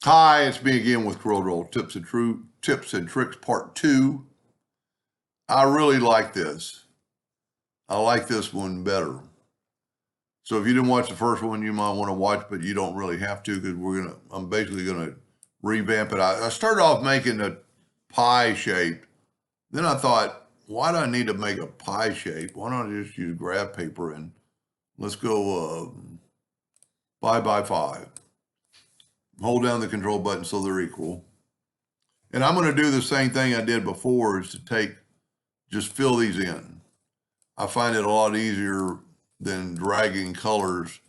Hi, it's me again with Corel Tips and Tricks Part 2. I really like this. I like this one better. So if you didn't watch the first one, you might want to watch, but you don't really have to because I'm basically gonna revamp it. I started off making a pie shape. Then I thought, why do I need to make a pie shape? Why don't I just use graph paper and let's go 5 by 5. Hold down the control button so they're equal. And I'm going to do the same thing I did before, is to just fill these in. I find it a lot easier than dragging colors,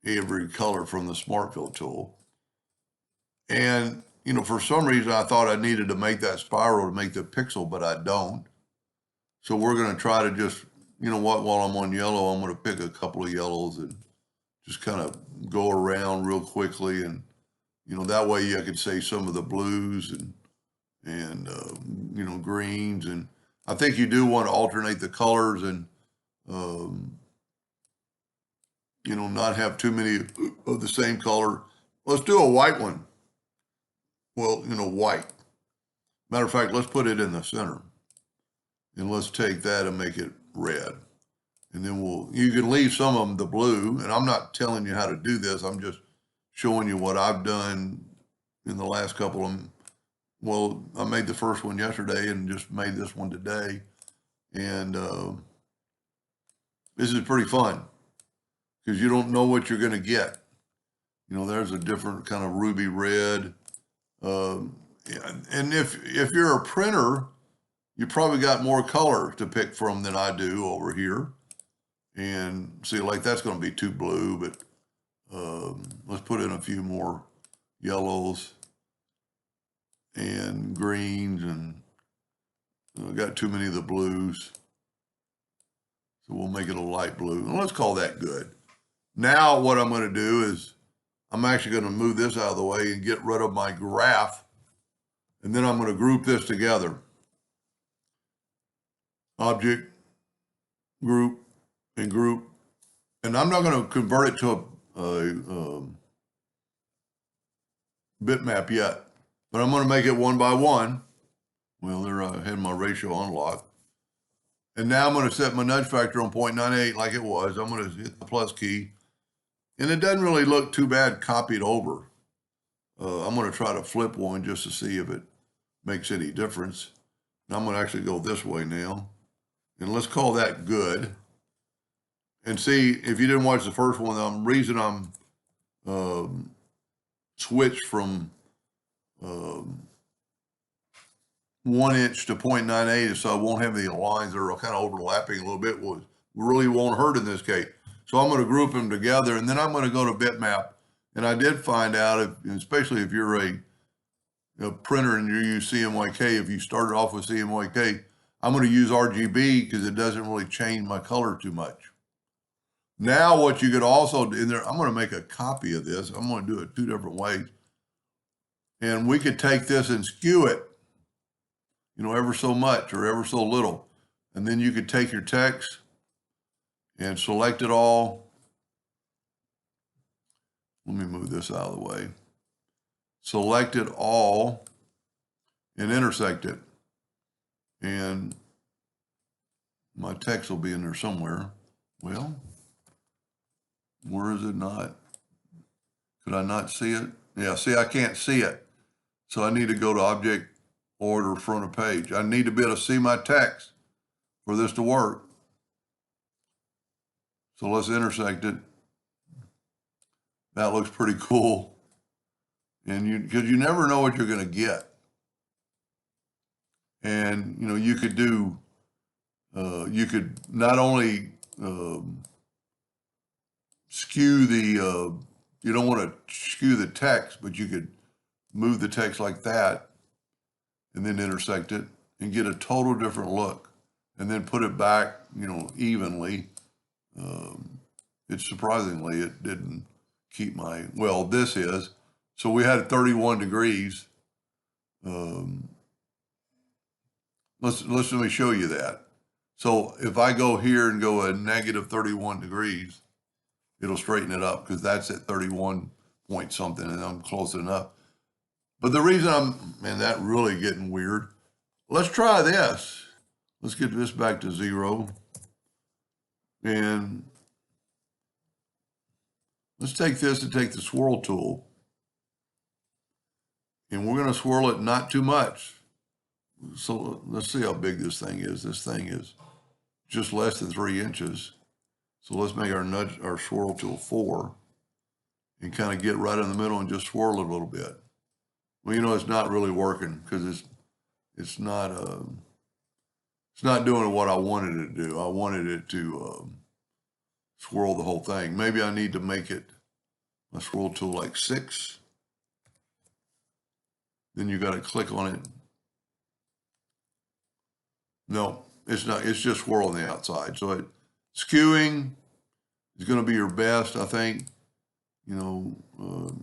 every color from the Smart Fill tool. And, for some reason I thought I needed to make that spiral to make the pixel, but I don't. So we're going to try to just, while I'm on yellow, I'm going to pick a couple of yellows and just kind of go around real quickly. And, that way I could say some of the blues and greens. And I think you do want to alternate the colors and, not have too many of the same color. Let's do a white one. Well, white. Matter of fact, let's put it in the center. And let's take that and make it red. And then you can leave some of them the blue. And I'm not telling you how to do this. I'm just showing you what I've done in the last couple of them. Well, I made the first one yesterday and just made this one today. And this is pretty fun because you don't know what you're going to get. There's a different kind of ruby red. And if you're a printer, you probably got more color to pick from than I do over here. And see, like that's going to be too blue, but let's put in a few more yellows and greens, and I got too many of the blues. So we'll make it a light blue. And let's call that good. Now what I'm going to do is I'm actually going to move this out of the way and get rid of my graph. And then I'm going to group this together. Object, group, and group. And I'm not going to convert it to a bitmap yet. But I'm going to make it 1 by 1. Well, there I had my ratio unlocked. And now I'm going to set my nudge factor on 0.98 like it was. I'm going to hit the plus key. And it doesn't really look too bad copied over. I'm going to try to flip one just to see if it makes any difference. And I'm going to actually go this way now. And let's call that good. And see, if you didn't watch the first one, the reason I'm switched from 1 inch to 0.98 is so I won't have any lines that are kind of overlapping a little bit. Well, really won't hurt in this case. So I'm going to group them together, and then I'm going to go to bitmap. And I did find out, especially if you're a printer and you use CMYK, if you started off with CMYK, I'm going to use RGB because it doesn't really change my color too much. Now what you could also do in there, I'm going to make a copy of this. I'm going to do it 2 different ways. And we could take this and skew it, ever so much or ever so little. And then you could take your text and select it all. Let me move this out of the way. Select it all and intersect it. And my text will be in there somewhere. Well, where is it not? Could I not see it? Yeah, see, I can't see it. So I need to go to Object, Order, Front of Page. I need to be able to see my text for this to work. So let's intersect it. That looks pretty cool. And because you never know what you're going to get. And, you could do, you could not only skew the, you don't want to skew the text, but you could move the text like that and then intersect it and get a total different look and then put it back, evenly. It's surprisingly, it didn't keep well, this is. So we had 31 degrees. Let me show you that. So if I go here and go a negative 31 degrees, it'll straighten it up because that's at 31 point something and I'm close enough. But the reason man, that really getting weird. Let's try this. Let's get this back to 0. And let's take this and take the swirl tool. And we're going to swirl it not too much. So let's see how big this thing is. This thing is just less than 3 inches. So let's make our swirl tool 4 and kind of get right in the middle and just swirl it a little bit. Well, you know, it's not really working because it's not doing what I wanted it to do. I wanted it to swirl the whole thing. Maybe I need to make it my swirl tool like 6. Then you got to click on it. No, it's not. It's just swirling the outside. So skewing is going to be your best, I think. You know,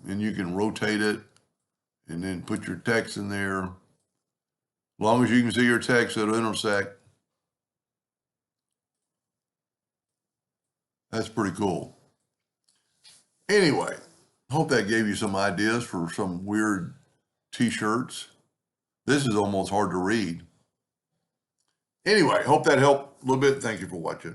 and you can rotate it and then put your text in there. As long as you can see your text, it'll intersect. That's pretty cool. Anyway, hope that gave you some ideas for some weird t-shirts. This is almost hard to read. Anyway, hope that helped a little bit. Thank you for watching.